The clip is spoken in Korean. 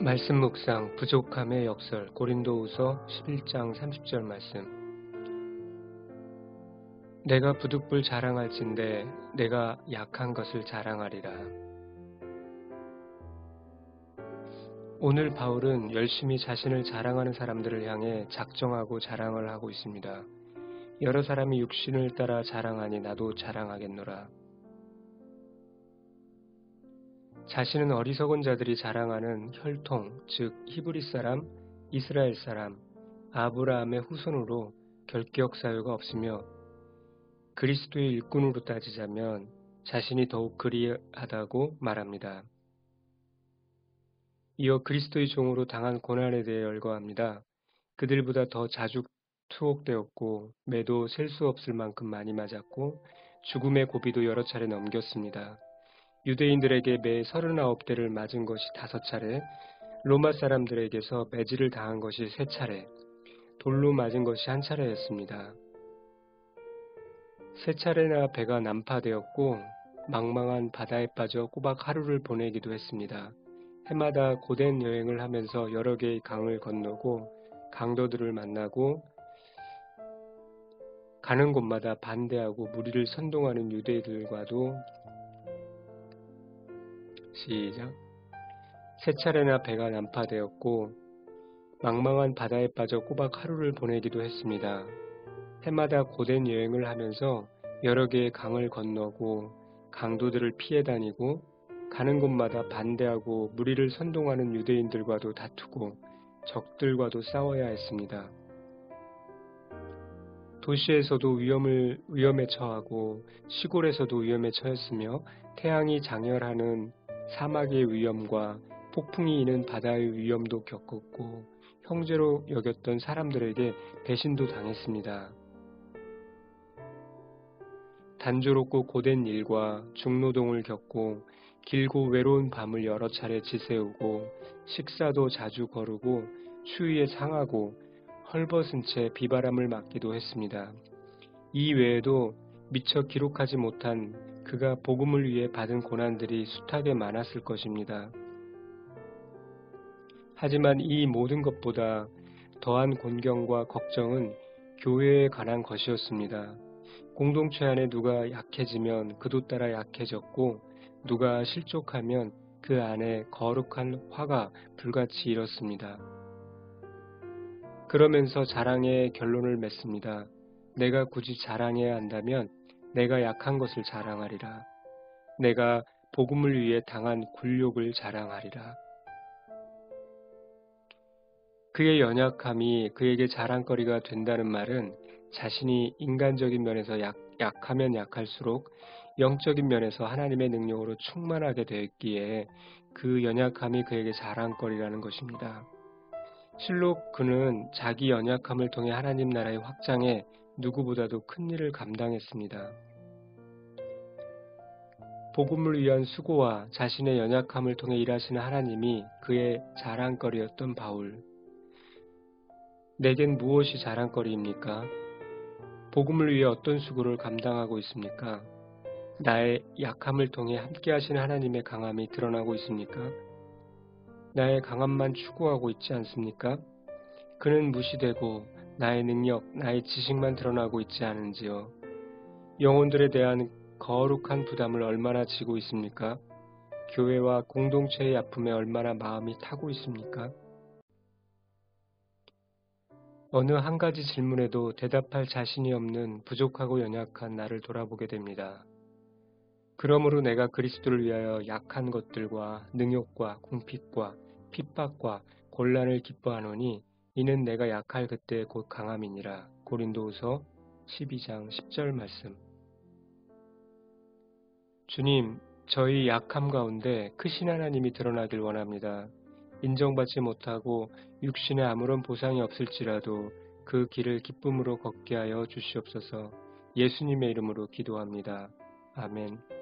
말씀 묵상 부족함의 역설 고린도후서 11장 30절 말씀. 내가 부득불 자랑할진대 내가 약한 것을 자랑하리라. 오늘 바울은 열심히 자신을 자랑하는 사람들을 향해 작정하고 자랑을 하고 있습니다. 여러 사람이 육신을 따라 자랑하니 나도 자랑하겠노라. 자신은 어리석은 자들이 자랑하는 혈통, 즉 히브리 사람, 이스라엘 사람, 아브라함의 후손으로 결격 사유가 없으며 그리스도의 일꾼으로 따지자면 자신이 더욱 그리하다고 말합니다. 이어 그리스도의 종으로 당한 고난에 대해 열거합니다. 그들보다 더 자주 투옥되었고 매도 셀 수 없을 만큼 많이 맞았고 죽음의 고비도 여러 차례 넘겼습니다. 유대인들에게 매 39대를 맞은 것이 5차례, 로마 사람들에게서 매질을 당한 것이 3차례, 돌로 맞은 것이 1차례였습니다. 3차례나 배가 난파되었고 망망한 바다에 빠져 꼬박 하루를 보내기도 했습니다. 해마다 고된 여행을 하면서 여러 개의 강을 건너고 강도들을 만나고 가는 곳마다 반대하고 무리를 선동하는 유대인들과도 시작. 3차례나 배가 난파되었고 망망한 바다에 빠져 꼬박 하루를 보내기도 했습니다. 해마다 고된 여행을 하면서 여러 개의 강을 건너고 강도들을 피해 다니고 가는 곳마다 반대하고 무리를 선동하는 유대인들과도 다투고 적들과도 싸워야 했습니다. 도시에서도 위험에 처하고 시골에서도 위험에 처했으며 태양이 장렬하는 사막의 위험과 폭풍이 이는 바다의 위험도 겪었고 형제로 여겼던 사람들에게 배신도 당했습니다. 단조롭고 고된 일과 중노동을 겪고 길고 외로운 밤을 여러 차례 지새우고 식사도 자주 거르고 추위에 상하고 헐벗은 채 비바람을 맞기도 했습니다. 이 외에도 미처 기록하지 못한 그가 복음을 위해 받은 고난들이 숱하게 많았을 것입니다. 하지만 이 모든 것보다 더한 곤경과 걱정은 교회에 관한 것이었습니다. 공동체 안에 누가 약해지면 그도 따라 약해졌고 누가 실족하면 그 안에 거룩한 화가 불같이 일었습니다. 그러면서 자랑의 결론을 맺습니다. 내가 굳이 자랑해야 한다면 내가 약한 것을 자랑하리라. 내가 복음을 위해 당한 굴욕을 자랑하리라. 그의 연약함이 그에게 자랑거리가 된다는 말은 자신이 인간적인 면에서 약하면 약할수록 영적인 면에서 하나님의 능력으로 충만하게 되었기에 그 연약함이 그에게 자랑거리라는 것입니다. 실로 그는 자기 연약함을 통해 하나님 나라의 확장에 누구보다도 큰 일을 감당했습니다. 복음을 위한 수고와 자신의 연약함을 통해 일하시는 하나님이 그의 자랑거리였던 바울. 내겐 무엇이 자랑거리입니까? 복음을 위해 어떤 수고를 감당하고 있습니까? 나의 약함을 통해 함께 하시는 하나님의 강함이 드러나고 있습니까? 나의 강함만 추구하고 있지 않습니까? 그는 무시되고 나의 능력, 나의 지식만 드러나고 있지 않은지요? 영혼들에 대한 거룩한 부담을 얼마나 지고 있습니까? 교회와 공동체의 아픔에 얼마나 마음이 타고 있습니까? 어느 한 가지 질문에도 대답할 자신이 없는 부족하고 연약한 나를 돌아보게 됩니다. 그러므로 내가 그리스도를 위하여 약한 것들과 능욕과 궁핍과 핍박과 곤란을 기뻐하노니 이는 내가 약할 그때 곧 강함이니라. 고린도후서 12장 10절 말씀. 주님, 저희 약함 가운데 크신 하나님이 드러나길 원합니다. 인정받지 못하고 육신에 아무런 보상이 없을지라도 그 길을 기쁨으로 걷게 하여 주시옵소서. 예수님의 이름으로 기도합니다. 아멘.